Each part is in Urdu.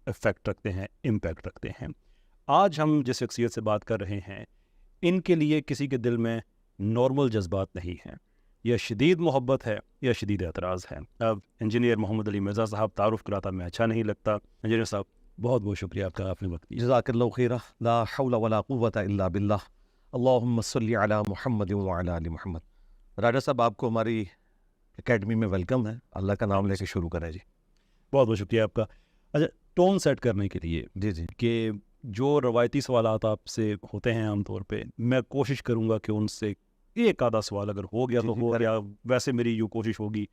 افیکٹ رکھتے ہیں، امپیکٹ رکھتے ہیں۔ آج ہم جس شخصیت سے بات کر رہے ہیں، ان کے لیے کسی کے دل میں نارمل جذبات نہیں ہیں، یا شدید محبت ہے یا شدید اعتراض ہے۔ اب انجینئر محمد علی مرزا صاحب، تعارف کراتا میں اچھا نہیں لگتا۔ انجینئر صاحب بہت بہت شکریہ آپ کا، آپ نے وقت دیا۔ جزاک اللہ خیرہ، لا حول ولا قوۃ الا باللہ، اللہم صلی علی محمد وعلی آل محمد۔ راجہ صاحب، آپ کو ہماری اکیڈمی میں ویلکم ہے، اللہ کا نام لے کے شروع کریں جی۔ بہت بہت شکریہ آپ کا۔ اچھا، ٹون سیٹ کرنے کے لیے جی کہ جو روایتی سوالات آپ سے ہوتے ہیں عام طور پہ، میں کوشش کروں گا کہ ان سے ایک آدھا سوال اگر ہو گیا تو ہو گیا۔ ویسے میری یوں کوشش ہوگی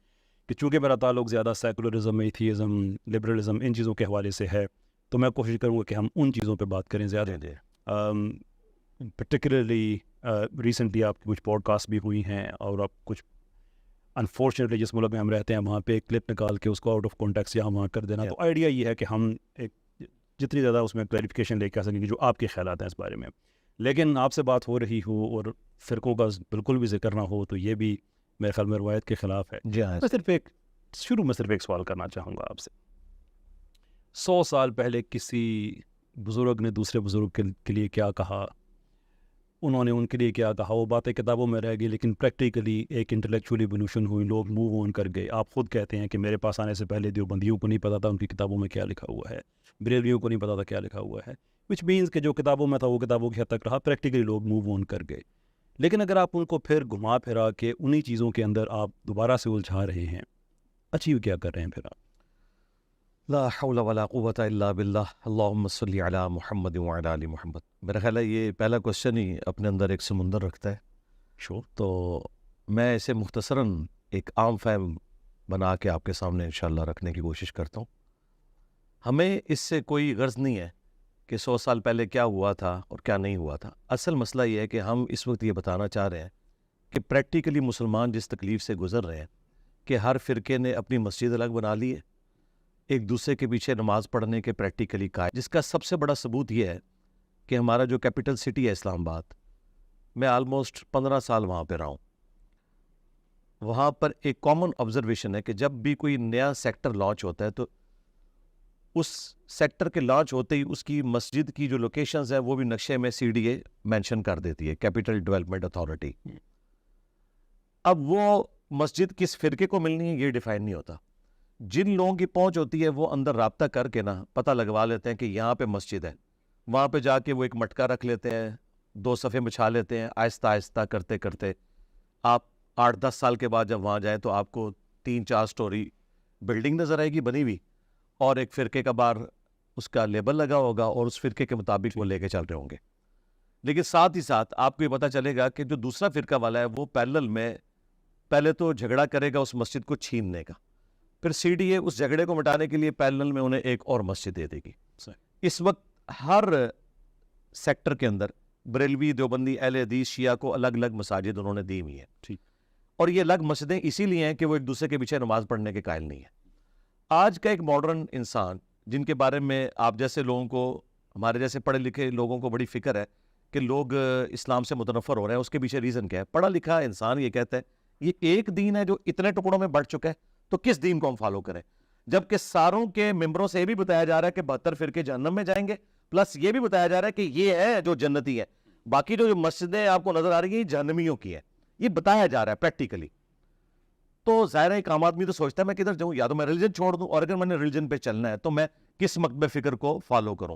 کہ چونکہ میرا تعلق زیادہ سیکولرزم، ایتھیزم، لبرلزم، ان چیزوں کے حوالے سے ہے، تو میں کوشش کروں گا کہ ہم ان چیزوں پہ بات کریں زیادہ۔ پرٹیکولرلی ریسنٹلی آپ کی کچھ پوڈ کاسٹ بھی ہوئی ہیں، اور آپ کچھ انفارچونیٹلی جس ملک میں ہم رہتے ہیں وہاں پہ ایک کلپ نکال کے اس کو آؤٹ آف کانٹیکسٹ یہاں وہاں کر دینا۔ تو آئیڈیا یہ ہے کہ ہم ایک جتنی زیادہ اس میں کلیریفیکیشن لے کے آ سکیں کہ جو آپ کے خیالات ہیں اس بارے میں۔ لیکن آپ سے بات ہو رہی ہو اور فرقوں کا بالکل بھی ذکر نہ ہو تو یہ بھی میرے خیال میں روایت کے خلاف ہے۔ جی ہاں، میں صرف ایک سوال کرنا چاہوں گا آپ سے۔ 100 سال پہلے کسی بزرگ نے دوسرے بزرگ کے لیے کیا کہا، انہوں نے ان کے لیے کیا کہا، وہ باتیں کتابوں میں رہ گئی، لیکن پریکٹیکلی ایک انٹلیکچولی ایوولوشن ہوئی، لوگ موو آن کر گئے۔ آپ خود کہتے ہیں کہ میرے پاس آنے سے پہلے دیوبندیوں کو نہیں پتا تھا ان کی کتابوں میں کیا لکھا ہوا ہے، بریلویوں کو نہیں پتا تھا کیا لکھا ہوا ہے، وچ مینس کہ جو کتابوں میں تھا وہ کتابوں کی حد تک رہا، پریکٹیکلی لوگ موو آن کر گئے۔ لیکن اگر آپ ان کو پھر گھما پھرا کے انہی چیزوں کے اندر آپ دوبارہ سے الجھا رہے ہیں، اچیو کیا کر رہے ہیں پھر آپ؟ لا حول ولا قوۃ الا باللہ، اللہم صلی علی محمد وعلی آل محمد۔ میرا خیال ہے یہ پہلا کوشچن ہی اپنے اندر ایک سمندر رکھتا ہے۔ شور تو میں اسے مختصراً ایک عام فہم بنا کے آپ کے سامنے انشاءاللہ رکھنے کی کوشش کرتا ہوں۔ ہمیں اس سے کوئی غرض نہیں ہے کہ 100 سال پہلے کیا ہوا تھا اور کیا نہیں ہوا تھا۔ اصل مسئلہ یہ ہے کہ ہم اس وقت یہ بتانا چاہ رہے ہیں کہ پریکٹیکلی مسلمان جس تکلیف سے گزر رہے ہیں کہ ہر فرقے نے اپنی مسجد الگ بنا لی ہے، ایک دوسرے کے پیچھے نماز پڑھنے کے پریکٹیکلی قائل، جس کا سب سے بڑا ثبوت یہ ہے کہ ہمارا جو کیپٹل سٹی ہے اسلام آباد، میں آلموسٹ 15 سال وہاں پہ رہا ہوں۔ وہاں پر ایک کامن آبزرویشن ہے کہ جب بھی کوئی نیا سیکٹر لانچ ہوتا ہے تو اس سیکٹر کے لانچ ہوتے ہی اس کی مسجد کی جو لوکیشنز ہیں وہ بھی نقشے میں CDA مینشن کر دیتی ہے، کیپٹل ڈیولپمنٹ اتھارٹی۔ اب وہ مسجد کس فرقے کو ملنی ہے یہ ڈیفائن نہیں ہوتا۔ جن لوگوں کی پہنچ ہوتی ہے وہ اندر رابطہ کر کے نا پتہ لگوا لیتے ہیں کہ یہاں پہ مسجد ہے، وہاں پہ جا کے وہ ایک مٹکا رکھ لیتے ہیں، 2 صفحے بچھا لیتے ہیں، آہستہ آہستہ کرتے کرتے آپ 8-10 سال کے بعد جب وہاں جائیں تو آپ کو 3-4 سٹوری بلڈنگ نظر آئے گی بنی ہوئی، اور ایک فرقے کا باہر اس کا لیبل لگا ہوگا اور اس فرقے کے مطابق وہ لے کے چل رہے ہوں گے۔ لیکن ساتھ ہی ساتھ آپ کو یہ پتہ چلے گا کہ جو دوسرا فرقہ والا ہے وہ پیرلل میں پہلے تو جھگڑا کرے گا اس مسجد کو چھیننے کا، پھر CDA اس جھگڑے کو مٹانے کے لیے پیرلل میں انہیں ایک اور مسجد دے دے گی۔ اس وقت ہر سیکٹر کے اندر بریلوی، دیوبندی، اہل حدیث، شیعہ کو الگ الگ مساجد انہوں نے دی ہوئی ہیں، ٹھیک، اور یہ الگ مسجدیں اسی لیے ہیں کہ وہ ایک دوسرے کے پیچھے نماز پڑھنے کے قائل نہیں ہیں۔ آج کا ایک ماڈرن انسان جن کے بارے میں آپ جیسے لوگوں کو، ہمارے جیسے پڑھے لکھے لوگوں کو بڑی فکر ہے کہ لوگ اسلام سے متنفر ہو رہے ہیں، اس کے پیچھے ریزن کیا ہے؟ پڑھا لکھا انسان یہ کہتا ہے یہ ایک دین ہے جو اتنے ٹکڑوں میں بٹ چکا ہے، تو کس دین کو ہم فالو کریں؟ جبکہ ساروں کے ممبروں سے یہ بھی بتایا جا رہا ہے کہ 72 فرقے جہنم میں جائیں گے، پلس یہ بھی بتایا جا رہا ہے کہ یہ ہے جو جنتی ہے، باقی جو مسجدیں آپ کو نظر آ رہی ہیں جہنمیوں کی ہے، یہ بتایا جا رہا ہے پریکٹیکلی۔ تو ظاہر ہے ایک عام آدمی تو سوچتا ہے میں کدھر جاؤں، یا تو میں ریلیجن چھوڑ دوں، اور اگر میں نے ریلیجن پہ چلنا ہے تو میں کس مکتب فکر کو فالو کروں؟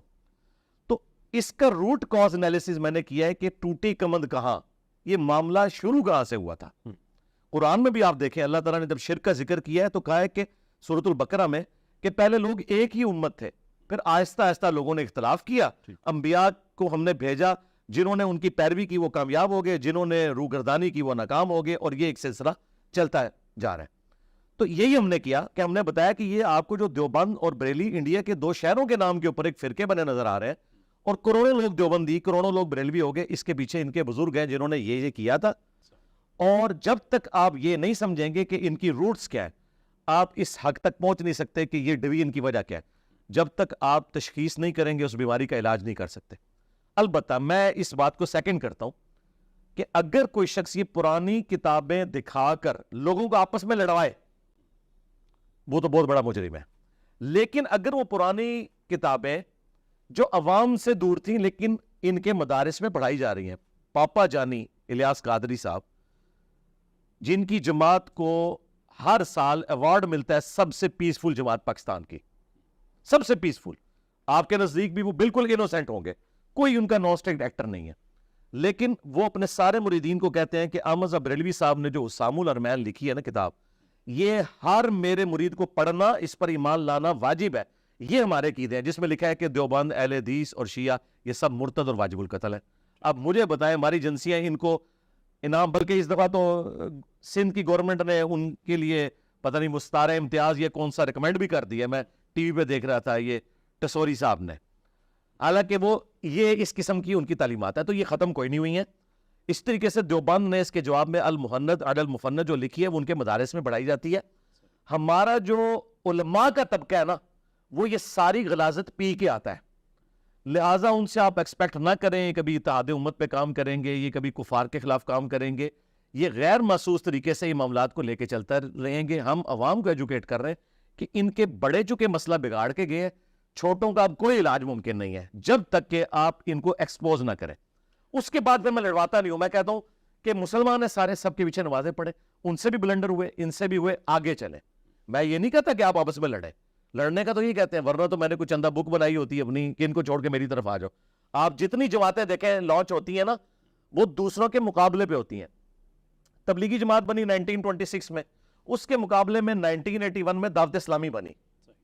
تو اس کا روٹ کاز انالیسس میں نے کیا ہے کہ ٹوٹی کمند کہاں، یہ معاملہ شروع کہاں سے ہوا تھا۔ قرآن میں بھی آپ دیکھیں اللہ تعالیٰ نے جب شرک کا ذکر کیا ہے تو کہا ہے کہ سورۃ البقرہ میں کہ پہلے لوگ ایک ہی امت تھے، پھر آہستہ آہستہ لوگوں نے اختلاف کیا، انبیاء کو ہم نے بھیجا، جنہوں نے ان کی پیروی کی وہ کامیاب ہو گئے، جنہوں نے روگردانی کی وہ ناکام ہو گئے، اور یہ ایک سلسلہ چلتا جا رہا ہے۔ تو یہی ہم نے کیا کہ ہم نے بتایا کہ یہ آپ کو جو دیوبند اور بریلی انڈیا کے 2 شہروں کے نام کے اوپر ایک فرقے بنے نظر آ رہے ہیں، اور کروڑوں لوگ دیوبندی، کروڑوں لوگ بریلوی ہو گئے، اس کے پیچھے ان کے بزرگ ہیں جنہوں نے یہ کیا تھا۔ اور جب تک آپ یہ نہیں سمجھیں گے کہ ان کی روٹس کیا ہے، آپ اس حق تک پہنچ نہیں سکتے کہ یہ ڈویژن کی وجہ کیا ہے۔ جب تک آپ تشخیص نہیں کریں گے اس بیماری کا علاج نہیں کر سکتے۔ البتہ میں اس بات کو سیکنڈ کرتا ہوں کہ اگر کوئی شخص یہ پرانی کتابیں دکھا کر لوگوں کو آپس میں لڑوائے وہ تو بہت بڑا مجرم ہے، لیکن اگر وہ پرانی کتابیں جو عوام سے دور تھیں لیکن ان کے مدارس میں پڑھائی جا رہی ہیں. پاپا جانی الیاس قادری صاحب, جن کی جماعت کو ہر سال ایوارڈ ملتا ہے سب سے پیسفل جماعت پاکستان کی, سب سے پیسفل. آپ کے نزدیک بھی وہ بالکل انوسینٹ ہوں گے, کوئی ان کا نو اسٹیک ایکٹر نہیں ہے, لیکن وہ اپنے سارے مریدین کو کہتے ہیں کہ احمد صاحب بریلوی صاحب نے جو حسام الارمین لکھی ہے نا کتاب, یہ ہر میرے مرید کو پڑھنا, اس پر ایمان لانا واجب ہے. یہ ہمارے عقیدے ہیں جس میں لکھا ہے کہ دیوبند, اہل حدیث اور شیعہ یہ سب مرتد اور واجب القتل ہے. اب مجھے بتائیں, ہماری ایجنسیاں ان کو انعام, بلکہ اس دفعہ تو سندھ کی گورنمنٹ نے ان کے لیے پتہ نہیں مستعار امتیاز یہ کون سا ریکمینڈ بھی کر دیا. میں ٹی وی پہ دیکھ رہا تھا, یہ ٹسوری صاحب نے, حالانکہ وہ یہ اس قسم کی ان کی تعلیمات ہے, تو یہ ختم کوئی نہیں ہوئی ہیں. اس طریقے سے دیوبند نے اس کے جواب میں المحند علی المفند جو لکھی ہے وہ ان کے مدارس میں پڑھائی جاتی ہے. ہمارا جو علماء کا طبقہ ہے نا وہ یہ ساری غلاظت پی کے آتا ہے, لہٰذا ان سے آپ ایکسپیکٹ نہ کریں کبھی اتحاد امت پہ کام کریں گے, یہ کبھی کفار کے خلاف کام کریں گے. یہ غیر محسوس طریقے سے یہ معاملات کو لے کے چلتا رہیں گے. ہم عوام کو ایجوکیٹ کر رہے ہیں کہ ان کے بڑے چکے مسئلہ بگاڑ کے گئے, چھوٹوں کا اب کوئی علاج ممکن نہیں ہے جب تک کہ آپ ان کو ایکسپوز نہ کریں. اس کے بعد میں لڑواتا نہیں ہوں, میں کہتا ہوں کہ مسلمان ہیں سارے, سب کے پیچھے نمازیں پڑھیں, ان سے بھی بلنڈر ہوئے, ان سے بھی ہوئے, آگے چلیں. میں یہ نہیں کہتا کہ آپ آپس میں لڑیں, لڑنے کا تو یہ کہتے ہیں, ورنہ تو میں نے کوئی چندہ بک بنائی ہوتی ہے اپنی کہ ان کو چھوڑ کے میری طرف آ جاؤ. آپ جتنی جماعتیں دیکھیں لانچ ہوتی ہیں نا وہ دوسروں کے مقابلے پہ ہوتی ہیں. تبلیغی جماعت بنی 1926 میں, اس کے مقابلے میں 1981 میں دعوت اسلامی بنی,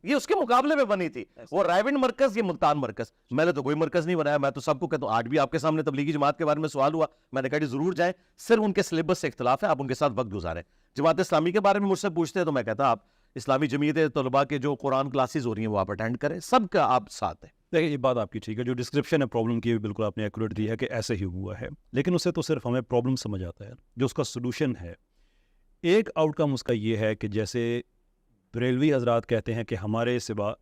یہ اس کے مقابلے میں بنی تھی. وہ رائیونڈ مرکز, یہ ملتان مرکز. میں نے تو کوئی مرکز نہیں بنایا, میں تو سب کو کہتا ہوں. آج بھی آپ کے سامنے تبلیغی جماعت کے بارے میں سوال ہوا, میں نے کہا کہ ضرور جائیں, صرف ان کے سلیبس سے اختلاف ہے, آپ ان کے ساتھ وقت گزاریں. جماعت اسلامی کے بارے میں مجھ سے پوچھتے ہیں تو میں کہتا آپ اسلامی جمعیت طلباء کے جو قرآن کلاسز ہو رہی ہیں وہ آپ اٹینڈ کریں, سب کا آپ ساتھ ہیں. دیکھیں یہ بات آپ کی ٹھیک ہے, جو ڈسکرپشن ہے پرابلم کی بالکل آپ نے ایکوریٹ دی ہے کہ ایسے ہی ہوا ہے, لیکن اسے تو صرف ہمیں پرابلم سمجھ آتا ہے. جو اس کا سلوشن ہے, ایک آؤٹ کم اس کا یہ ہے کہ جیسے بریلوی حضرات کہتے ہیں کہ ہمارے سوا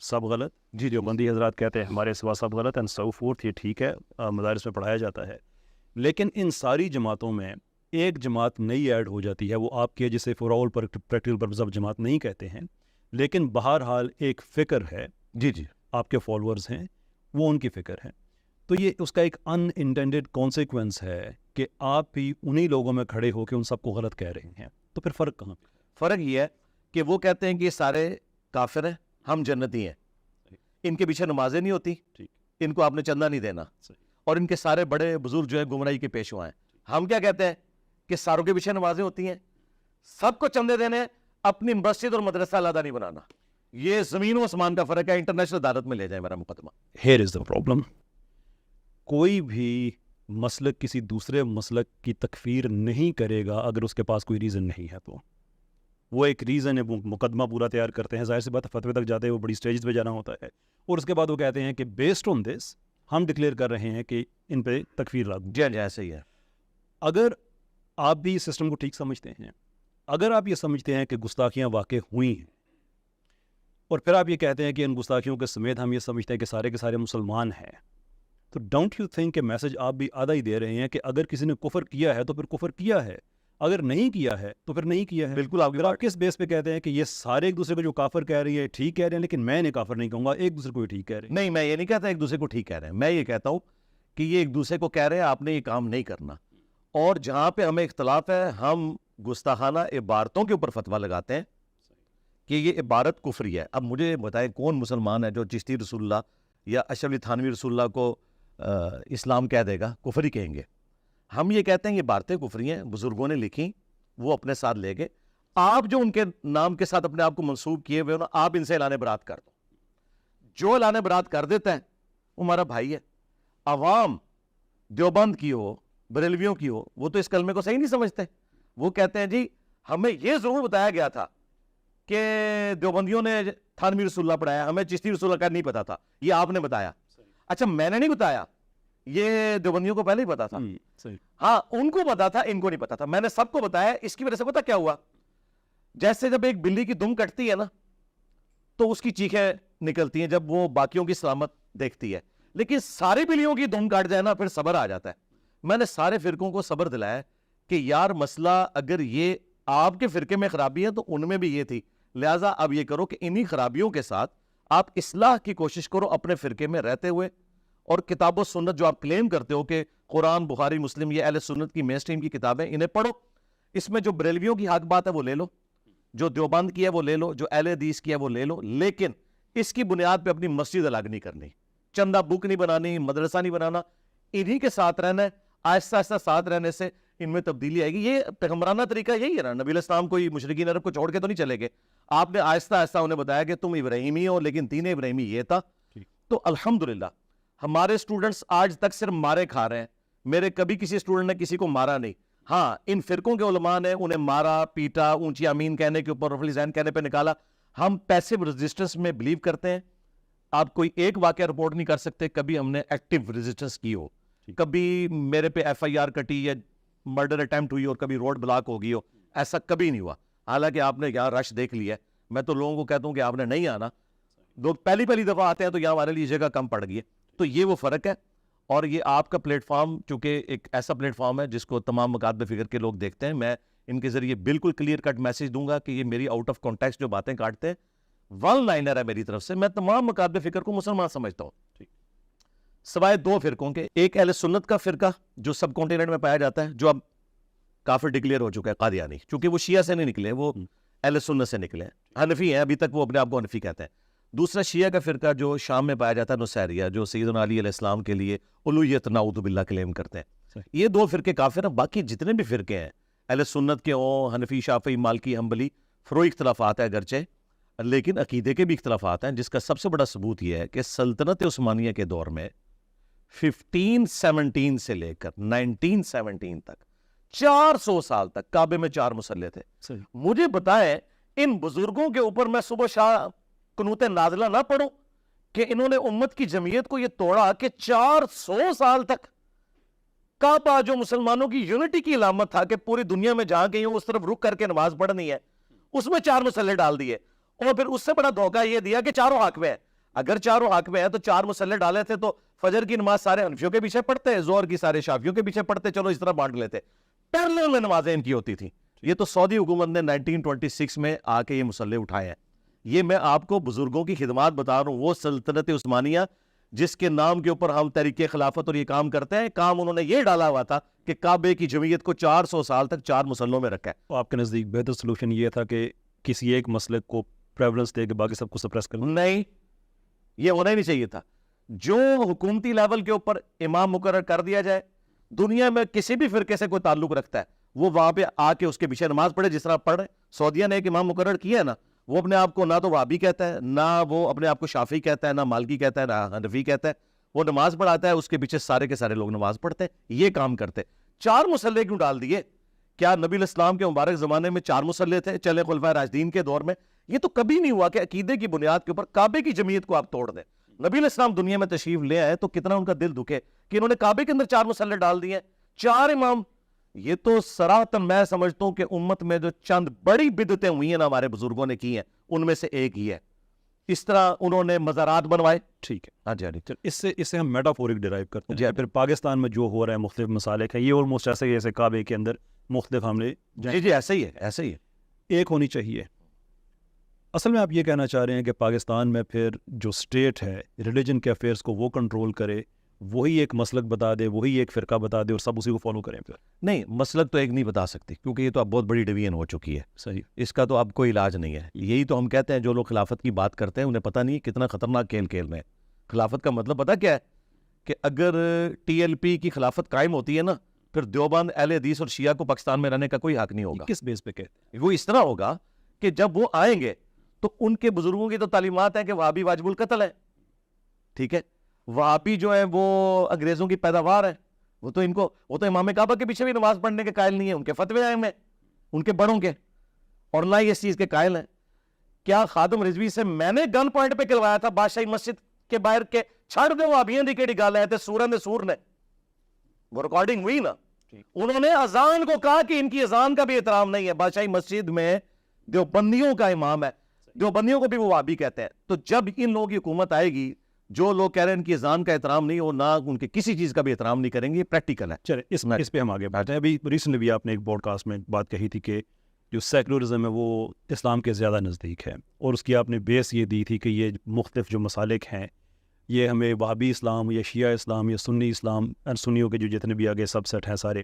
سب غلط, جی دیوبندی حضرات کہتے ہیں ہمارے سوا سب غلط, اینڈ سو فورتھ, یہ ٹھیک ہے مدارس میں پڑھایا جاتا ہے. لیکن ان ساری جماعتوں میں ایک جماعت نئی ایڈ ہو جاتی ہے, وہ آپ کے جسے for all practical purpose of جماعت نہیں کہتے ہیں, لیکن بہرحال ایک فکر ہے, جی جی آپ کے فالورز ہیں, وہ ان کی فکر ہے. تو یہ اس کا ایک ان انٹینڈیڈ کانسیکوینس ہے کہ آپ بھی انہی لوگوں میں کھڑے ہو کے ان سب کو غلط کہہ رہے ہیں. تو پھر فرق کہاں پہ؟ فرق یہ ہے کہ وہ کہتے ہیں کہ یہ سارے کافر ہیں, ہم جنتی ہیں, ان کے پیچھے نمازیں نہیں ہوتی, ان کو آپ نے چندہ نہیں دینا, اور ان کے سارے بڑے بزرگ جو ہیں گمراہی کے پیشوا ہیں. ہم کیا کہتے ہیں کہ ساروں کے پیچھے نمازیں ہوتی ہیں, سب کو چندے دینے, اپنی مسجد اور مدرسہ علیحدہ نہیں بنانا. یہ زمین و آسمان کا فرق ہے, انٹرنیشنل عدالت میں لے جائیں میرا مقدمہ. ہیئر از دا پرابلم, کوئی بھی مسلک کسی دوسرے مسلک کی تکفیر نہیں کرے گا اگر اس کے پاس کوئی ریزن نہیں ہے. تو وہ ایک ریزن ہے, وہ مقدمہ پورا تیار کرتے ہیں, ظاہر سی بات فتوے تک جاتے ہیں, وہ بڑی سٹیجز پہ جانا ہوتا ہے, اور اس کے بعد وہ کہتے ہیں کہ بیسڈ آن دس ہم ڈکلیئر کر رہے ہیں کہ ان پہ تکفیر لاگو. جی جی ایسے ہی ہے. اگر آپ بھی اس سسٹم کو ٹھیک سمجھتے ہیں, اگر آپ یہ سمجھتے ہیں کہ گستاخیاں واقع ہوئی ہیں, اور پھر آپ یہ کہتے ہیں کہ ان گستاخیوں کے سمیت ہم یہ سمجھتے ہیں کہ سارے کے سارے مسلمان ہیں, تو ڈونٹ یو تھنک کہ میسج آپ بھی آدھا ہی دے رہے ہیں کہ اگر کسی نے کفر کیا ہے تو پھر کفر کیا ہے, اگر نہیں کیا ہے تو پھر نہیں کیا ہے. بالکل. آپ کس بیس پہ کہتے ہیں کہ یہ سارے ایک دوسرے کو جو کافر کہہ رہی ہے ٹھیک کہہ رہے ہیں, لیکن میں نے کافر نہیں کہوں گا, ایک دوسرے کو ٹھیک کہہ رہے ہیں. نہیں, میں یہ نہیں کہتا ایک دوسرے کو ٹھیک کہہ رہے ہیں, میں یہ کہتا ہوں کہ یہ ایک دوسرے کو کہہ رہے ہیں آپ نے یہ کام نہیں کرنا, اور جہاں پہ ہمیں اختلاف ہے ہم گستاخانہ عبارتوں کے اوپر فتویٰ لگاتے ہیں کہ یہ عبارت کفری ہے. اب مجھے بتائیں کون مسلمان ہے جو چشتی رسول اللہ یا اشرف علی تھانوی رسول اللہ کو اسلام کہہ دے گا؟ کفری کہیں گے. ہم یہ کہتے ہیں یہ عبارتیں کفری ہیں, بزرگوں نے لکھی, وہ اپنے ساتھ لے گئے. آپ جو ان کے نام کے ساتھ اپنے آپ کو منسوب کیے ہوئے ہو نا, آپ ان سے اعلان برات کر دو. جو اعلان برات کر دیتا ہے وہ ہمارا بھائی ہے. عوام دیوبند کی ہو, بریلویوں کی ہو, وہ تو اس کلمے کو صحیح نہیں سمجھتے. وہ کہتے ہیں جی ہمیں یہ ضرور بتایا گیا تھا کہ دیوبندیوں نے تھانوی رسول اللہ پڑھایا, ہمیں چشتی رسول اللہ کا نہیں پتا تھا, یہ آپ نے بتایا. اچھا میں نے نہیں بتایا, یہ دیوبندیوں کو پہلے ہی پتا تھا. ہاں ان کو پتا تھا, ان کو نہیں پتا تھا, میں نے سب کو بتایا. اس کی وجہ سے پتا کیا ہوا, جیسے جب ایک بلی کی دم کٹتی ہے نا تو اس کی چیخیں نکلتی ہیں جب وہ باقیوں کی سلامت دیکھتی ہے, لیکن ساری بلیوں کی دم کاٹ جائے نا پھر صبر آ جاتا ہے. میں نے سارے فرقوں کو صبر دلایا کہ یار مسئلہ اگر یہ آپ کے فرقے میں خرابی ہے تو ان میں بھی یہ تھی, لہٰذا اب یہ کرو کہ انہی خرابیوں کے ساتھ آپ اصلاح کی کوشش کرو اپنے فرقے میں رہتے ہوئے, اور کتاب و سنت جو آپ کلیم کرتے ہو کہ قرآن, بخاری, مسلم, یہ اہل سنت کی مین اسٹریم کی کتابیں, انہیں پڑھو. اس میں جو بریلویوں کی حق بات ہے وہ لے لو, جو دیوبند کی ہے وہ لے لو, جو اہل حدیث کی ہے وہ لے لو, لیکن اس کی بنیاد پہ اپنی مسجد الگ نہیں کرنی, چندہ بک نہیں بنانی, مدرسہ نہیں بنانا, انہی کے ساتھ رہنا ہے. آہستہ آہستہ ساتھ رہنے سے ان میں تبدیلی آئے گی. یہ پیغمبرانہ طریقہ یہی ہے نا, نبی علیہ السلام کوئی مشرکین عرب کو چھوڑ کے تو نہیں چلے گئے, آپ نے آہستہ آہستہ انہیں بتایا کہ تم ابراہیمی ہو, لیکن دین ابراہیمی یہ تھا. تو الحمدللہ ہمارے اسٹوڈنٹس آج تک صرف مارے کھا رہے ہیں. میرے کبھی کسی اسٹوڈنٹ نے کسی کو مارا نہیں. ہاں, ان فرقوں کے علماء نے انہیں مارا, پیٹا, اونچی آمین کہنے کے اوپر رفع الذہن کہنے پہ نکالا. ہم پیسو ریزسٹنس میں بلیو کرتے ہیں. آپ کوئی ایک واقعہ رپورٹ نہیں کر سکتے کبھی ہم نے ایکٹیو ریزسٹنس کی ہو, کبھی میرے پہ ایف آئی آر کٹی یا مرڈر اٹیمپٹ ہوئی اور کبھی روڈ بلاک ہو گئی ہو, ایسا کبھی نہیں ہوا. حالانکہ آپ نے یہاں رش دیکھ لیا ہے. میں تو لوگوں کو کہتا ہوں کہ آپ نے نہیں آنا, لوگ پہلی دفعہ آتے ہیں تو یہاں ہمارے لیے جگہ کم پڑ گئی ہے. تو یہ وہ فرق ہے. اور یہ آپ کا پلیٹ فارم چونکہ ایک ایسا پلیٹ فارم ہے جس کو تمام مکاتب فکر کے لوگ دیکھتے ہیں, میں ان کے ذریعے بالکل کلیئر کٹ میسج دوں گا کہ یہ میری آؤٹ آف کانٹیکسٹ جو باتیں کاٹتے ہیں ون لائنر ہے میری طرف سے. میں تمام مکاتب فکر کو مسلمان سمجھتا ہوں, سوائے دو فرقوں کے. ایک اہل سنت کا فرقہ جو سب کانٹیننٹ میں پایا جاتا ہے, جو اب کافر ڈکلیئر ہو چکا ہے, قادیانی, چونکہ وہ شیعہ سے نہیں نکلے, وہ اہل سنت سے نکلے ہیں, حنفی ہیں, ابھی تک وہ اپنے آپ کو حنفی کہتے ہیں. دوسرا شیعہ کا فرقہ جو شام میں پایا جاتا ہے, نصیریہ, جو سیدنا علی علیہ السلام کے لیے الوہیت نعوذ باللہ کلیم کرتے ہیں. یہ دو فرقے کافر ہیں. باقی جتنے بھی فرقے ہیں اہل سنت کے ہوں, حنفی, شافعی, مالکی, حنبلی, فروعی اختلافات ہیں اگرچہ, لیکن عقیدے کے بھی اختلافات ہیں, جس کا سب سے بڑا ثبوت یہ ہے کہ سلطنت عثمانیہ کے دور میں 1517 سے لے کر 1917 تک 400 سال تک کعبے میں 4 مصلے تھے. مجھے بتائیں ان بزرگوں کے اوپر میں صبح شام قنوت نازلہ نہ پڑھوں کہ انہوں نے امت کی جمعیت کو یہ توڑا کہ 400 سال تک کعبہ جو مسلمانوں کی یونٹی کی علامت تھا کہ پوری دنیا میں جہاں گئی ہوں اس طرف رک کر کے نماز پڑھنی ہے, اس میں 4 مصلے ڈال دیے. اور پھر اس سے بڑا دھوکہ یہ دیا کہ چاروں حق میں ہے. اگر چاروں حق میں ہے تو 4 مصلے ڈالے تھے تو فجر کی نماز سارے حنفیوں کے پیچھے پڑھتے, ظہر کی سارے شافیوں کے پیچھے پڑھتے, چلو اس طرح بانٹ لیتے. پیرلل میں نمازیں ان کی ہوتی تھیں. یہ تو سعودی حکومت نے 1926 میں آ کے یہ مصلے اٹھائے ہیں. یہ میں آپ کو بزرگوں کی خدمات بتا رہا ہوں. وہ سلطنت عثمانیہ جس کے نام کے اوپر ہم تحریک خلافت اور یہ کام کرتے ہیں, کام انہوں نے یہ ڈالا ہوا تھا کہ کعبے کی جمعیت کو 400 سال تک 4 مصلوں میں رکھا ہے. تو آپ کے نزدیک بہتر سلوشن یہ تھا کہ کسی ایک مسئلے کو پریولنس دے کے باقی سب کو سپریس کرنا؟ نہیں, یہ ہونا ہی نہیں چاہیے تھا. جو حکومتی لیول کے اوپر امام مقرر کر دیا جائے, دنیا میں کسی بھی فرقے سے کوئی تعلق رکھتا ہے وہ وہاں پہ آ کے اس کے پیچھے نماز پڑھے جس طرح پڑھ رہے. سعودیہ نے ایک امام مقرر کیا ہے نا, وہ اپنے آپ کو نہ تو وہابی کہتا ہے, نہ وہ اپنے آپ کو شافعی کہتا ہے, نہ مالکی کہتا ہے, نہ حنفی کہتا ہے. وہ نماز پڑھاتا ہے, اس کے پیچھے سارے کے سارے لوگ نماز پڑھتے ہیں. یہ کام کرتے. 4 مصلے کیوں ڈال دیے؟ کیا نبی علیہ السلام کے مبارک زمانے میں 4 مصلے تھے؟ چلے خلفائے راشدین کے دور میں یہ تو کبھی نہیں ہوا کہ عقیدے کی بنیاد کے اوپر کعبے کی جمعیت کو آپ توڑ دیں. نبی علیہ السلام دنیا میں تشریف لے آئے تو کتنا ان کا دل دکھے کہ انہوں نے کعبے کے اندر 4 مصلے ڈال دیے, 4 امام. یہ تو صراحتاً میں سمجھتا ہوں کہ امت میں جو چند بڑی بدعتیں ہوئی ہیں نا ہمارے بزرگوں نے کی ہیں, ان میں سے ایک ہی ہے. اس طرح انہوں نے مزارات بنوائے. ٹھیک ہے, ہاں جی, اس سے ہم میٹافورک ڈرائیو کرتے ہیں. جی, پھر پاکستان میں جو ہو رہا ہے مختلف مسالک ہیں, یہ آلموسٹ ایسے ہی جیسے کعبے کے اندر مختلف حملے. جی ایسے ہی ہے, ایسے ہی ہے. ایک ہونی چاہیے. اصل میں آپ یہ کہنا چاہ رہے ہیں کہ پاکستان میں پھر جو اسٹیٹ ہے ریلیجن کے افیئرس کو وہ کنٹرول کرے, وہی ایک مسلک بتا دے, وہی ایک فرقہ بتا دے اور سب اسی کو فالو کریں؟ پھر نہیں, مسلک تو ایک نہیں بتا سکتی کیونکہ یہ تو اب بہت بڑی ڈویژن ہو چکی ہے. صحیح, اس کا تو اب کوئی علاج نہیں ہے. یہی تو ہم کہتے ہیں جو لوگ خلافت کی بات کرتے ہیں انہیں پتہ نہیں کتنا خطرناک کھیل کھیل رہے ہیں. خلافت کا مطلب پتہ کیا ہے کہ اگر ٹی ایل پی کی خلافت قائم ہوتی ہے نا, پھر دیوبند, اہل حدیث اور شیعہ کو پاکستان میں رہنے کا کوئی حق نہیں ہوگا. کس بیس پہ کہتے ہیں؟ وہ اس طرح ہوگا کہ جب وہ آئیں گے تو ان کے بزرگوں کی تو تعلیمات ہیں کہ وہابی واجب القتل ہے. ٹھیک ہے, وہابی جو ہے وہ انگریزوں کی پیداوار ہے. وہ تو امام کعبہ کے پیچھے بھی نماز پڑھنے کے قائل نہیں ہے. ان کے فتوے آئے ہیں ان کے بڑوں کے, اور نہ ہی اس چیز کے قائل ہیں. کیا خادم رضوی سے میں نے گن پوائنٹ پہ کلوایا تھا بادشاہی مسجد کے باہر کے چھڑ دے وہابیاں دی کیڑی گل ہے تے سورن دے سور نے, وہ ریکارڈنگ ہوئی نا. انہوں نے اذان کو کہا کہ ان کی اذان کا بھی احترام نہیں ہے. بادشاہی مسجد میں دیوبندیوں کا امام ہے, دیوبندیوں کو بھی وہ وہابی کہتے ہیں. تو جب ان لوگوں کی حکومت آئے گی, جو لوگ کہہ رہے ہیں ان کی اذان کا احترام نہیں ہو, نہ ان کے کسی چیز کا بھی احترام نہیں کریں گے, یہ پریکٹیکل ہے. چلے اس پہ ہم آگے بڑھتے ہیں. ابھی ریسنٹلی بھی آپ نے ایک پوڈ کاسٹ میں بات کہی تھی کہ جو سیکولرزم ہے وہ اسلام کے زیادہ نزدیک ہے، اور اس کی آپ نے بیس یہ دی تھی کہ یہ مختلف جو مسالک ہیں یہ ہمیں وہابی اسلام یا شیعہ اسلام یا سنی اسلام، سنیوں کے جو جتنے بھی آگے سب سیٹ ہیں سارے،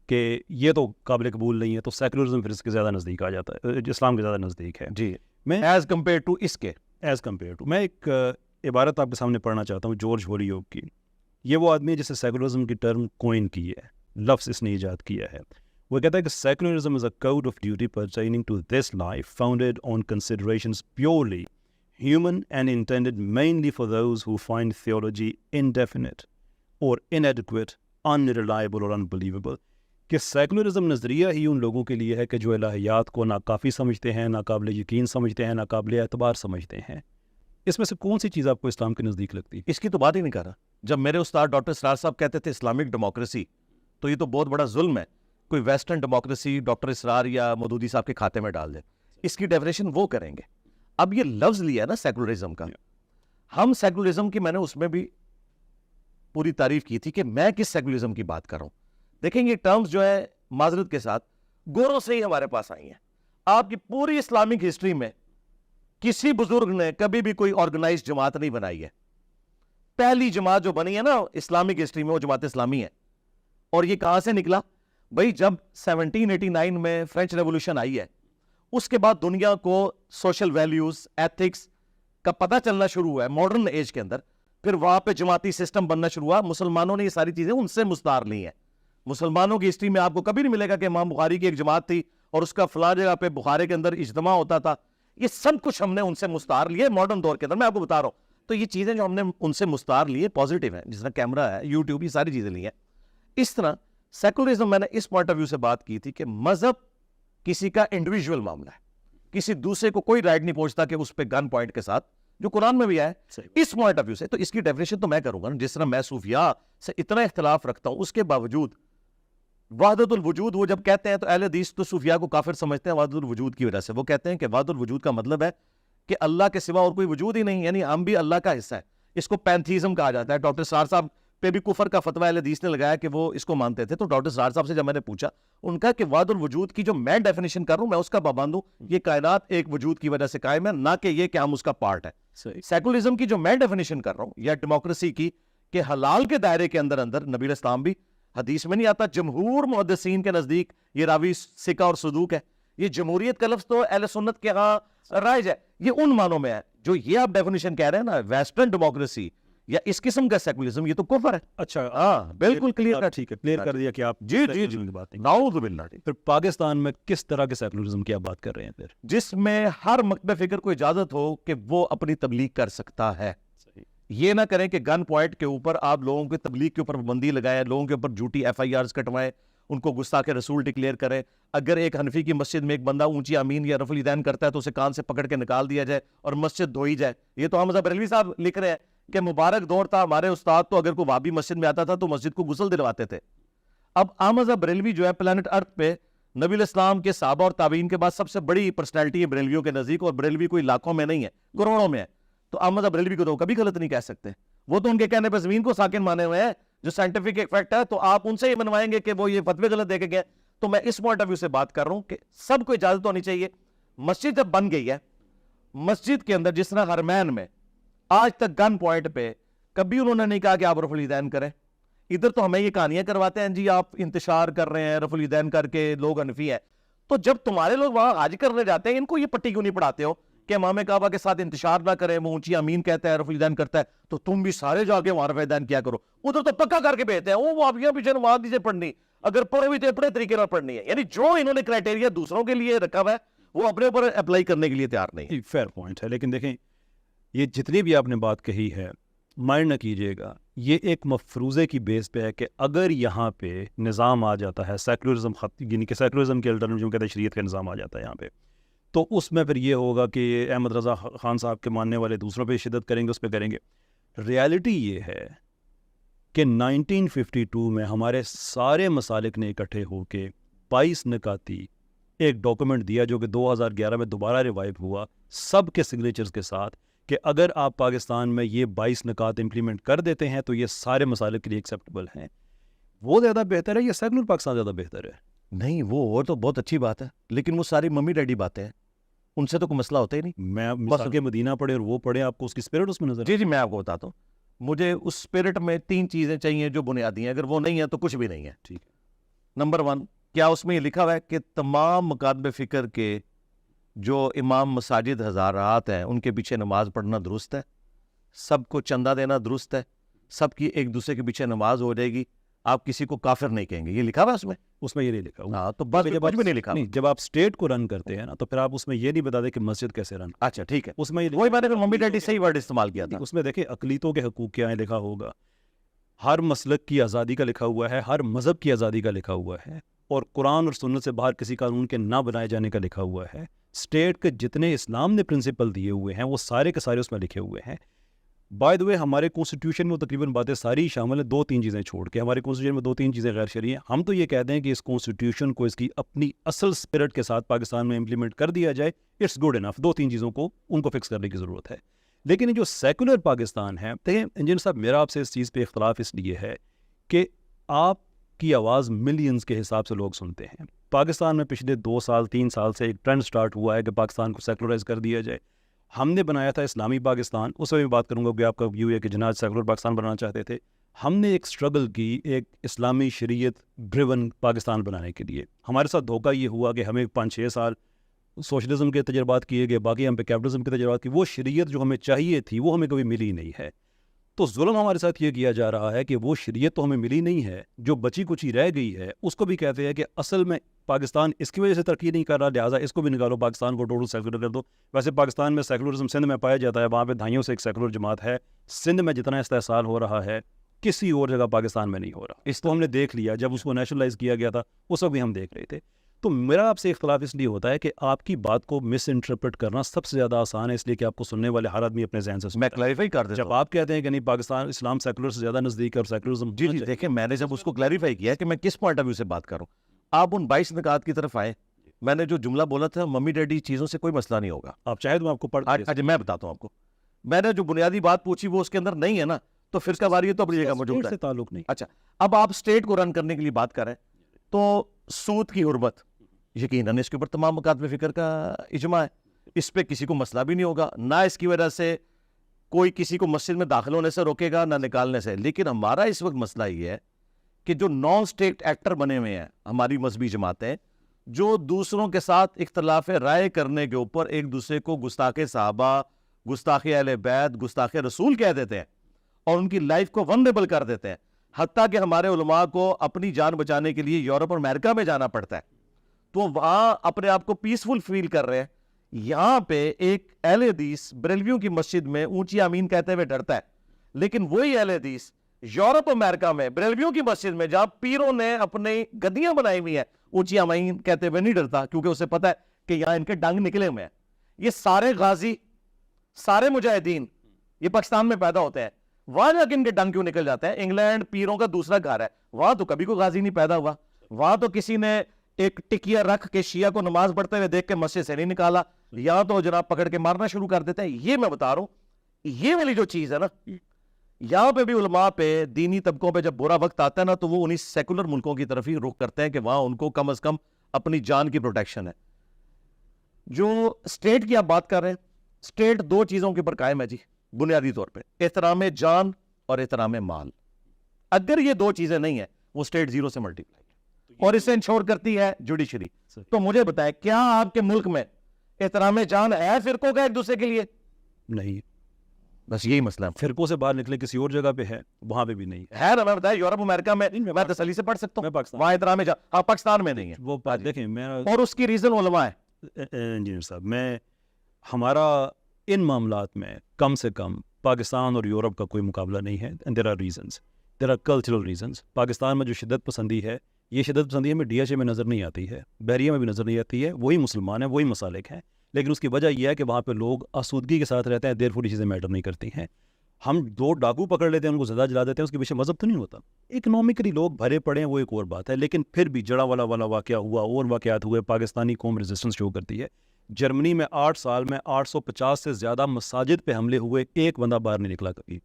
کہ یہ تو قابل قبول نہیں ہے، تو سیکولرزم پھر اس کے زیادہ نزدیک آ جاتا ہے، اسلام کے زیادہ نزدیک ہے جی، میں ایز کمپیئر ٹو اس کے ایز کمپیئر ٹو۔ میں ایک عبارت آپ کے سامنے پڑھنا چاہتا ہوں جارج ہولیوک کی۔ یہ وہ آدمی ہے جسے سیکولرزم کی ٹرم کوئن کی ہے، لفظ اس نے ایجاد کیا ہے۔ وہ کہتا ہے کہ secularism is a code of duty pertaining to this life founded on considerations purely human and intended mainly for those who find theology indefinite or inadequate, unreliable or unbelievable۔ کہ سیکولرزم نظریہ ہی ان لوگوں کے لیے ہے کہ جو الہیات کو ناکافی سمجھتے ہیں، ناقابل یقین سمجھتے ہیں، ناقابل اعتبار سمجھتے ہیں۔ اس میں سے کون سی چیز آپ کو اسلام کے نزدیک لگتی ہے؟ اس کی تو بات ہی نہیں کر رہا۔ جب میرے استاد ڈاکٹر اسرار صاحب کہتے تھے اسلامک ڈیموکریسی، تو یہ تو بہت بڑا ظلم ہے، کوئی ویسٹرن ڈیموکریسی ڈاکٹر اسرار یا مودودی صاحب کے کھاتے میں ڈال دیں۔ اس کی ڈیفینیشن وہ کریں گے۔ اب یہ لفظ لیا نا سیکولرزم کا، ہم سیکولرزم کی، میں نے اس میں بھی پوری تعریف کی تھی کہ میں کس سیکولرزم کی بات کر رہا ہوں۔ دیکھیں یہ ٹرمز جو ہے معذرت کے ساتھ گوروں سے ہی ہمارے پاس آئی ہیں۔ آپ کی پوری اسلامک ہسٹری میں کسی بزرگ نے کبھی بھی کوئی آرگنائزڈ جماعت نہیں بنائی ہے۔ پہلی جماعت جو بنی ہے نا اسلامک ہسٹری میں وہ جماعت اسلامی ہے۔ اور یہ کہاں سے نکلا؟ بھائی جب 1789 میں فرینچ ریولوشن آئی ہے، اس کے بعد دنیا کو سوشل ویلیوز، ایتھکس کا پتہ چلنا شروع ہوا ہے ماڈرن ایج کے اندر، پھر وہاں پہ جماعتی سسٹم بننا شروع ہوا۔ مسلمانوں نے یہ ساری چیزیں ان سے مستعار لی ہیں۔ مسلمانوں کی ہسٹری میں آپ کو کبھی نہیں ملے گا کہ امام بخاری کی ایک جماعت تھی اور اس کا فلاں جگہ پہ بخارے کے اندر اجتماع ہوتا تھا۔ یہ سب کچھ ہم نے ان سے مستعار لیے ماڈرن دور کے اندر، میں آپ کو بتا رہا ہوں۔ تو یہ چیزیں جو ہم نے ان سے مستعار لیے پازیٹیو ہیں، جس طرح کیمرہ ہے، یوٹیوب، یہ ساری چیزیں لی ہیں۔ اس طرح سیکولرزم میں نے اس پوائنٹ آف ویو سے بات کی تھی کہ مذہب کسی کا انڈیویجول معاملہ ہے، کسی دوسرے کو کوئی رائٹ نہیں پہنچتا کہ اس پہ گن پوائنٹ کے ساتھ، جو قرآن میں بھی ہے۔ اس پوائنٹ آف ویو سے تو اس کی ڈیفینیشن تو میں کروں گا نا، جس طرح میں صوفیاء سے اتنا اختلاف رکھتا ہوں، اس کے باوجود وحدت الوجود وہ جب کہتے ہیں تو اہل حدیث تو صوفیاء کو کافر سمجھتے ہیں وحدت الوجود کی وجہ سے۔ وہ کہتے ہیں کہ وحدت الوجود کا مطلب ہے کہ اللہ کے سوا اور کوئی وجود ہی نہیں، یعنی ہم بھی اللہ کا حصہ ہے۔ اس کو پینتھیزم کہا جاتا ہے۔ ڈاکٹر سرار صاحب پہ بھی کفر کا فتویٰ اہل حدیث نے لگایا کہ وہ اس کو مانتے تھے۔ تو ڈاکٹر سرار صاحب سے جب میں نے پوچھا، ان کا کہ وحدت الوجود کی جو میں ڈیفینیشن کر رہا ہوں میں اس کا پابند ہوں، یہ کائنات ایک وجود کی وجہ سے قائم ہے، نہ کہ یہ کہ ہم اس کا پارٹ ہے۔ سیکولرزم کی جو میں ڈیفینیشن کر رہا ہوں یا ڈیموکریسی کی، کہ حلال کے دائرے کے اندر نبی علیہ السلام بھی حدیث میں نہیں آتا، جمہور محدثین کے نزدیک یہ راوی ثقہ اور صدوق ہے۔ یہ جمہوریت کا لفظ تو اہل سنت کے ہاں رائج ہے، یہ ان معنوں میں ہے جو یہ آپ ڈیفینیشن کہہ رہے ہیں نا، ویسٹرن ڈیموکریسی یا اس قسم کا سیکولرزم، یہ تو کفر ہے۔ اچھا، ہاں بالکل کلیئر، ٹھیک ہے، کلیئر کر دیا کہ آپ جی جی جی، بات نہیں۔ نعوذ باللہ۔ پھر پاکستان میں کس طرح کے سیکولرزم کی آپ بات کر رہے ہیں؟ پھر جس میں ہر مکتب فکر کو اجازت ہو کہ وہ اپنی تبلیغ کر سکتا ہے۔ یہ نہ کریں کہ گن پوائنٹ کے اوپر آپ لوگوں کی تبلیغ کے اوپر پابندی لگائیں، لوگوں کے اوپر جھوٹی FIRs کٹوائیں، ان کو گستاخ رسول ڈکلیئر کریں۔ اگر ایک حنفی کی مسجد میں ایک بندہ اونچی آمین یا رفع الیدین کرتا ہے تو اسے کان سے پکڑ کے نکال دیا جائے اور مسجد دھوئی جائے۔ یہ تو احمد بریلوی صاحب لکھ رہے ہیں کہ مبارک دور تھا ہمارے استاد، تو اگر کوئی وہابی مسجد میں آتا تھا تو مسجد کو غسل دلواتے تھے۔ اب احمد بریلوی جو ہے پلانٹ ارتھ پہ نبی علیہ السلام کے صحابہ اور تابعین کے بعد سب سے بڑی پرسنالٹی ہے بریلویوں کے نزدیک، اور بریلوی کوئی لاکھوں میں نہیں ہے، کروڑوں میں ہے۔ تو احمد بریلوی کو تو کبھی غلط نہیں کہہ سکتے، وہ تو ان کے کہنے پہ زمین کو ساکن مانے ہوئے ہیں، جو سائنٹیفک ایکٹ ہے۔ تو آپ ان سے یہ منوائیں گے کہ وہ یہ فتوے غلط دے کے گئے؟ تو میں اس پوائنٹ آف ویو سے بات کر رہا ہوں کہ سب کو اجازت ہونی چاہیے۔ مسجد جب بن گئی ہے، مسجد کے اندر جس طرح حرمین میں آج تک گن پوائنٹ پہ کبھی انہوں نے نہیں کہا کہ آپ رفع الیدین کریں۔ ادھر تو ہمیں یہ کہانیاں کرواتے ہیں جی آپ انتشار کر رہے ہیں رفع الیدین کر کے، لوگ حنفی ہیں۔ تو جب تمہارے لوگ وہاں حج کرنے جاتے ہیں، ان کو یہ پٹی کیوں نہیں پڑھاتے ہو کہ امام کعبہ کے ساتھ انتشار نہ کریں، وہ اونچی امین کہتا ہے، رفع الیدین کرتا ہے، تو تم بھی سارے جا کے وہاں رفع الیدین کیا کرو۔ ادھر تو پکا کر کے بھیجتے ہیں، وہ آپ یہاں پیچھے نماز دیجیے پڑھنی، اگر پڑھے ہوئے تو اپنے طریقے پر پڑھنی ہے۔ یعنی جو انہوں نے کرائٹیریا دوسروں کے لیے رکھا ہوا ہے وہ اپنے اوپر اپلائی کرنے کے لیے تیار نہیں ہے۔ فیئر پوائنٹ ہے، لیکن دیکھیں یہ جتنی بھی آپ نے بات کہی ہے مائنڈ نہ کیجیے گا، یہ ایک مفروضے کی بیس پہ ہے کہ اگر یہاں پہ نظام آ جاتا ہے سیکولرزم، یعنی کہ سیکولرزم کے الٹرنیٹیو کہتے ہیں شریعت کا نظام آ جاتا ہے یہاں پہ، تو اس میں پھر یہ ہوگا کہ احمد رضا خان صاحب کے ماننے والے دوسروں پہ شدت کریں گے، اس پہ کریں گے۔ ریالٹی یہ ہے کہ 1952 میں ہمارے سارے مسالک نے اکٹھے ہو کے 22 نکاتی ایک ڈاکومنٹ دیا جو کہ 2011 میں دوبارہ ریوائو ہوا سب کے سگنیچرز کے ساتھ، کہ اگر آپ پاکستان میں یہ 22 نکات امپلیمنٹ کر دیتے ہیں تو یہ سارے مسالک کے لیے ایکسیپٹیبل ہیں۔ وہ زیادہ بہتر ہے یا سیکولر پاکستان زیادہ بہتر ہے؟ نہیں وہ تو بہت اچھی بات ہے، لیکن وہ ساری ممی ڈیڈی باتیں ہیں، ان سے تو کوئی مسئلہ ہوتا ہی نہیں. میں مثال کے مدینہ پڑھے اور وہ پڑھے، آپ کو اس کی اسپرٹ اس میں نظر جی میں آپ کو بتاتا ہوں، مجھے اس اسپرٹ میں 3 چیزیں چاہیے جو بنیادی ہیں، اگر وہ نہیں ہے تو کچھ بھی نہیں ہے. ٹھیک ہے. نمبر 1، کیا اس میں یہ لکھا ہوا ہے کہ تمام مکاتب فکر کے جو امام مساجد حضرات ہیں ان کے پیچھے نماز پڑھنا درست ہے، سب کو چندہ دینا درست ہے، سب کی ایک دوسرے کے پیچھے نماز ہو جائے گی، آپ کسی کو کافر نہیں کہیں گے، یہ لکھا ہوا ہے اس میں یہ نہیں لکھا ہوا. ہاں تو بس جب کچھ بھی نہیں لکھا ہوا. جب آپ اسٹیٹ کو رن کرتے ہیں نا تو پھر آپ اس میں یہ نہیں بتاتے کہ مسجد کیسے رن. اچھا ٹھیک ہے، اس میں یہ وہی میں نے ممی ڈیڈی صحیح ورڈ استعمال کیا تھا. اس میں دیکھیں اقلیتوں کے حقوق کیا ہیں لکھا ہوگا، ہر مسلک کی آزادی کا لکھا ہوا ہے، ہر مذہب کی آزادی کا لکھا ہوا ہے، اور قرآن اور سنت سے باہر کسی قانون کے نہ بنائے جانے کا لکھا ہوا ہے. اسٹیٹ کے جتنے اسلام نے پرنسپل دیے ہوئے ہیں وہ سارے کے سارے اس میں لکھے ہوئے ہیں. بائی دا وے ہمارے کانسٹیٹیوشن میں تقریباً باتیں ساری شامل ہیں، 2-3 چیزیں چھوڑ کے. ہمارے کانسٹیٹیوشن میں 2-3 چیزیں غیر شرعی ہیں. ہم تو یہ کہتے ہیں کہ اس کانسٹیٹیوشن کو اس کی اپنی اصل اسپرٹ کے ساتھ پاکستان میں امپلیمنٹ کر دیا جائے، اٹس گڈ انف. 2-3 چیزوں کو ان کو فکس کرنے کی ضرورت ہے. لیکن یہ جو سیکولر پاکستان ہے، دیکھیں انجینئر صاحب میرا آپ سے اس چیز پہ اختلاف اس لیے ہے کہ آپ کی آواز ملینز کے حساب سے لوگ سنتے ہیں. پاکستان میں پچھلے 2-3 سال سے ایک ٹرینڈ سٹارٹ ہوا ہے کہ پاکستان کو سیکولرائز کر دیا جائے. ہم نے بنایا تھا اسلامی پاکستان، اس میں بھی بات کروں گا کہ آپ کا ویو ہے کہ جناح سیکولر پاکستان بنانا چاہتے تھے. ہم نے ایک اسٹرگل کی ایک اسلامی شریعت ڈریون پاکستان بنانے کے لیے. ہمارے ساتھ دھوکہ یہ ہوا کہ ہمیں 5-6 سال سوشلزم کے تجربات کیے گئے، باقی ہم پہ کیپٹلزم کے تجربات کی. وہ شریعت جو ہمیں چاہیے تھی وہ ہمیں کبھی ملی نہیں ہے. تو ظلم ہمارے ساتھ یہ کیا جا رہا ہے کہ وہ شریعت تو ہمیں ملی نہیں ہے، جو بچی کچی رہ گئی ہے اس کو بھی کہتے ہیں کہ اصل میں پاکستان اس کی وجہ سے ترقی نہیں کر رہا، لہٰذا اس کو بھی نکالو، پاکستان کو ٹوٹل سیکولر کر دو. ویسے پاکستان میں سیکولرزم سندھ میں پایا جاتا ہے، وہاں پہ دھائیوں سے ایک سیکولر جماعت ہے. سندھ میں جتنا استحصال ہو رہا ہے کسی اور جگہ پاکستان میں نہیں ہو رہا. اس کو ہم نے دیکھ لیا جب اس کو نیشنلائز کیا گیا تھا، اس وقت بھی ہم دیکھ رہے تھے. تو میرا آپ سے اختلاف اس لیے ہوتا ہے کہ آپ کی بات کو مس انٹرپریٹ کرنا سب سے زیادہ آسان ہے، اس لیے کہ آپ کو سننے والے ہر آدمی اپنے ذہن سے میں کلیریفائی کر دیتا ہوں. جب آپ کہتے ہیں کہ نہیں پاکستان اسلام سیکولر سے زیادہ نزدیک ہے اور سیکولرزم، جی دیکھیں میں نے جب اس کو کلیریفائی کیا کہ میں کس پوائنٹ آف ویو سے بات کروں، آپ ان 22 نکات کی طرف آئے. میں نے جو جملہ بولا تھا ممی ڈیڈی چیزوں سے کوئی مسئلہ نہیں ہوگا. آپ چاہے تو میں آپ کو پڑھ اچھا میں بتاتا ہوں آپ کو، میں نے جو بنیادی بات پوچھی وہ اس کے اندر نہیں ہے نا، تو فرقہ واریت تو اپنی جگہ موجود ہے. سے تعلق نہیں. اچھا اب آپ اسٹیٹ کو رن کرنے کے لیے بات کریں تو سود کی حرمت یقیناً اس کے اوپر تمام مکاتب فکر کا اجماع ہے، اس پہ کسی کو مسئلہ بھی نہیں ہوگا، نہ اس کی وجہ سے کوئی کسی کو مسجد میں داخل ہونے سے روکے گا نہ نکالنے سے. لیکن ہمارا اس وقت مسئلہ یہ ہے کہ جو نان اسٹیٹ ایکٹر بنے ہوئے ہیں ہماری مذہبی جماعتیں، جو دوسروں کے ساتھ اختلاف رائے کرنے کے اوپر ایک دوسرے کو گستاخ صحابہ، گستاخ اہل بیت، گستاخ رسول کہہ دیتے ہیں اور ان کی لائف کو ونریبل کر دیتے ہیں، حتیٰ کہ ہمارے علماء کو اپنی جان بچانے کے لیے یورپ اور امریکہ میں جانا پڑتا ہے، تو وہاں اپنے آپ کو پیسفل فیل کر رہے ہیں. یہاں پہ ایک اہل حدیث بریلویوں کی مسجد میں اونچی آمین کہتے ہوئے ڈرتا ہے، لیکن وہی اہل حدیث یورپ امریکہ میں بریلویوں کی مسجد میں جہاں پیروں نے اپنی گدیاں بنائی ہوئی ہیں اونچی آمین کہتے ہوئے نہیں ڈرتا، کیونکہ اسے پتا ہے کہ یہاں ان کے ڈنگ نکلے ہوئے ہیں. یہ سارے غازی، سارے مجاہدین یہ پاکستان میں پیدا ہوتے ہیں، وہاں جا کے ان کے ڈنگ کیوں نکل جاتے ہیں؟ انگلینڈ پیروں کا دوسرا گھر ہے، وہاں تو کبھی کوئی غازی نہیں پیدا ہوا، وہاں تو کسی نے ایک ٹکیا رکھ کے شیعہ کو نماز پڑھتے ہوئے دیکھ کے مسجد سے نہیں نکالا، یہاں تو جناب پکڑ کے مارنا شروع کر دیتے ہیں. یہ میں بتا رہا ہوں، یہ والی جو چیز ہے نا، یہاں پہ بھی علماء پہ دینی طبقوں پہ جب برا وقت آتا ہے نا تو وہ انہی سیکولر ملکوں کی طرف ہی رخ کرتے ہیں کہ وہاں ان کو کم از کم اپنی جان کی پروٹیکشن ہے. جو اسٹیٹ کی آپ بات کر رہے ہیں، اسٹیٹ 2 چیزوں کے اوپر قائم ہے جی بنیادی طور پہ، احترام جان اور احترام مال. اگر یہ 2 چیزیں نہیں ہیں وہ اسٹیٹ 0 سے ملٹی پلائی اور اسے انشور کرتی ہے جوڈیشری. تو مجھے بتائیں کیا آپ کے ملک میں احترام جان ہے فرقوں کا ایک دوسرے کے لیے؟ نہیں. بس یہی مسئلہ ہے. فرقوں سے باہر نکلے کسی اور جگہ پہ ہے، وہاں پہ بھی نہیں ہے نا. میں بتایا یورپ امریکہ میں میں تسلی سے پڑھ سکتا ہوں، وہاں احترام جان، ہاں پاکستان میں نہیں ہے. وہ دیکھیں میرا اور اس کی ریزن علماء ہے. انجینئر صاحب، میں ہمارا ان معاملات میں کم سے کم پاکستان اور یورپ کا کوئی مقابلہ نہیں ہے. There are reasons, there are cultural reasons. Pakistan میں جو شدت پسندی ہے، یہ شدت پسندی ہمیں DHA میں نظر نہیں آتی ہے، بحریہ میں بھی نظر نہیں آتی ہے. وہی مسلمان ہیں، وہی مسالک ہیں، لیکن اس کی وجہ یہ ہے کہ وہاں پہ لوگ آسودگی کے ساتھ رہتے ہیں، دیر فوری چیزیں میٹر نہیں کرتی ہیں. ہم 2 ڈاکو پکڑ لیتے ہیں، ان کو زیادہ جلا دیتے ہیں، اس کے پیچھے مذہب تو نہیں ہوتا. اکنامکلی لوگ بھرے پڑے ہیں، وہ ایک اور بات ہے، لیکن پھر بھی جڑا والا واقعہ ہوا اور واقعات ہوئے. پاکستانی قوم ریزسٹنس شو کرتی ہے. جرمنی میں 8 سال میں 850 سے زیادہ مساجد پہ حملے ہوئے، ایک بندہ باہر نہیں نکلا کبھی.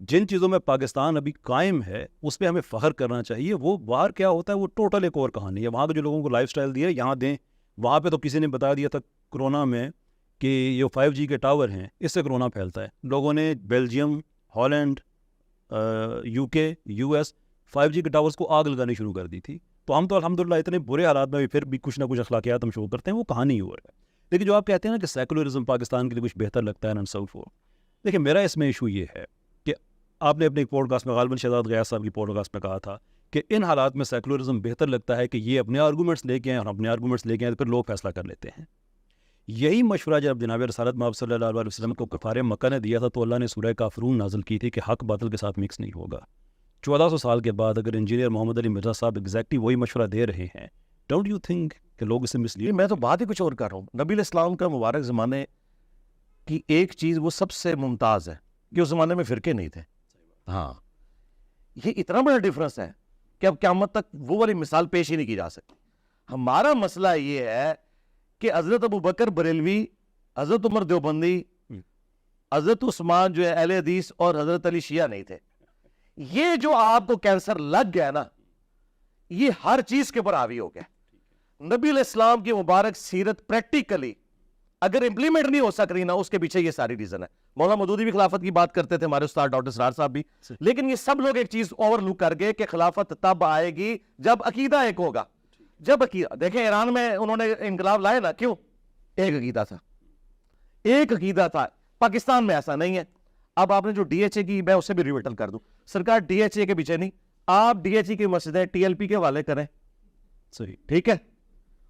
جن چیزوں میں پاکستان ابھی قائم ہے اس پہ ہمیں فخر کرنا چاہیے. وہ باہر کیا ہوتا ہے وہ ٹوٹل ایک اور کہانی ہے. وہاں کے جو لوگوں کو لائف سٹائل دیا یہاں دیں. وہاں پہ تو کسی نے بتا دیا تھا کرونا میں کہ یہ 5G کے ٹاور ہیں اس سے کرونا پھیلتا ہے. لوگوں نے Belgium, Holland, UK، US 5G کے ٹاورز کو آگ لگانی شروع کر دی تھی. تو ہم تو الحمدللہ اتنے برے حالات میں بھی پھر بھی کچھ نہ کچھ اخلاقیات ہم شو کرتے ہیں. وہ کہانی ہی ہو رہا ہے. لیکن جو آپ کہتے ہیں نا کہ سیکولرزم پاکستان کے لیے کچھ بہتر لگتا ہے نن سو. دیکھیں میرا اس میں ایشو یہ ہے کہ آپ نے اپنے ایک پوڈ کاسٹ میں غالباً شہزاد غیاث صاحب کی پوڈ کاسٹ میں کہا تھا کہ ان حالات میں سیکولرزم بہتر لگتا ہے کہ یہ اپنے آرگومنٹس لے کے آئیں اور اپنے آرگومنٹس لے کے آئیں تو پھر لوگ فیصلہ کر لیتے ہیں. یہی مشورہ جب جناب رسالت مآب صلی اللہ علیہ وسلم کو کفار مکہ نے دیا تھا تو اللہ نے سورہ کافرون نازل کی تھی کہ حق باطل کے ساتھ مکس نہیں ہوگا. 1400 سال کے بعد اگر انجینئر محمد علی مرزا صاحب ایگزیکٹلی وہی مشورہ دے رہے ہیں ڈونٹ یو تھنک کہ لوگ اسے مس لیے؟ میں تو بات ہی کچھ اور کر رہا ہوں. نبی علیہ السلام کا مبارک زمانے کی ایک چیز وہ سب سے ممتاز ہے کہ اس زمانے میں فرقے نہیں تھے. ہاں یہ اتنا بڑا ڈفرنس ہے کہ اب قیامت تک وہ والی مثال پیش ہی نہیں کی جا سکتی. ہمارا مسئلہ یہ ہے کہ حضرت ابو بکر بریلوی، حضرت عمر دیوبندی، حضرت عثمان جو ہے اہل حدیث اور حضرت علی شیعہ نہیں تھے. یہ جو آپ کو کینسر لگ گیا نا یہ ہر چیز کے اوپر حاوی ہو گیا. نبی علیہ السلام کی مبارک سیرت پریکٹیکلی اگر امپلیمنٹ نہیں ہو سک رہی نا اس کے پیچھے یہ ساری ریزن ہے. مولانا مودودی بھی خلافت کی بات کرتے تھے، ہمارے استاد ڈاکٹر سرار صاحب بھی. لیکن یہ سب لوگ ایک چیز اوور لک کر گئے کہ خلافت تب آئے گی جب عقیدہ ایک ہوگا. جب عقیدہ دیکھیں ایران میں انہوں نے انقلاب لائے نا، کیوں؟ ایک عقیدہ تھا، ایک عقیدہ تھا. پاکستان میں ایسا نہیں ہے. اب آپ نے جو DHA کی، میں اسے بھی ریویٹل کر دوں. سرکار DHA کے پیچھے نہیں، آپ DHA کی مسجدیں TLP کے حوالے کریں. صحیح، ٹھیک ہے.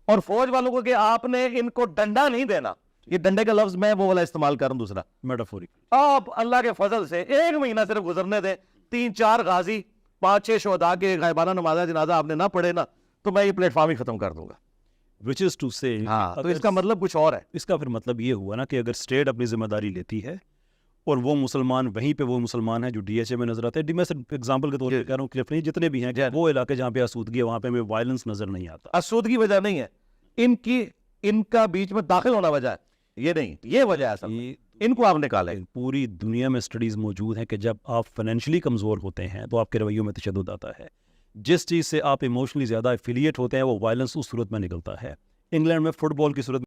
اور فوج والوں کو کہ آپ نے ان کو ڈنڈا نہیں دینا. یہ ڈنڈے کا لفظ میں وہ والا استعمال کروں دوسرا میٹافورک. آپ اللہ کے فضل سے 1 مہینہ صرف گزرنے دیں، 3-4 غازی، 5-6 شہداء کے غائبانہ نماز جنازہ آپ نے نہ پڑھے نا تو میں یہ پلیٹ فارم ہی ختم کر دوں گا. which is to say ہاں تو اس کا مطلب کچھ اور ہے. اس کا پھر مطلب یہ ہوا نا کہ اگر اسٹیٹ اپنی ذمہ داری لیتی ہے اور وہ مسلمان وہیں پہ وہ مسلمان ہیں جو DHA میں نظر آتے ہیں. میں صرف ایگزامپل کے طور پہ کہہ رہا ہوں، کلف نہیں، جتنے بھی ہیں وہ علاقے جہاں پہ آسودگی ہے وہاں پہ ہمیں وائلنس نظر نہیں آتا. آسودگی وجہ نہیں ہے، ان کا بیچ میں داخل ہونا وجہ ہے. یہ نہیں، یہ وجہ ہے اصل میں. ان کو آپ نکالیں. پوری دنیا میں اسٹڈیز موجود ہیں کہ جب آپ فائنینشلی کمزور ہوتے ہیں تو آپ کے رویوں میں تشدد آتا ہے. جس چیز سے آپ ایموشنلی زیادہ ایفیلیٹ ہوتے ہیں وہ وائلنس اس صورت میں نکلتا ہے. انگلینڈ میں فٹ بال کی صورت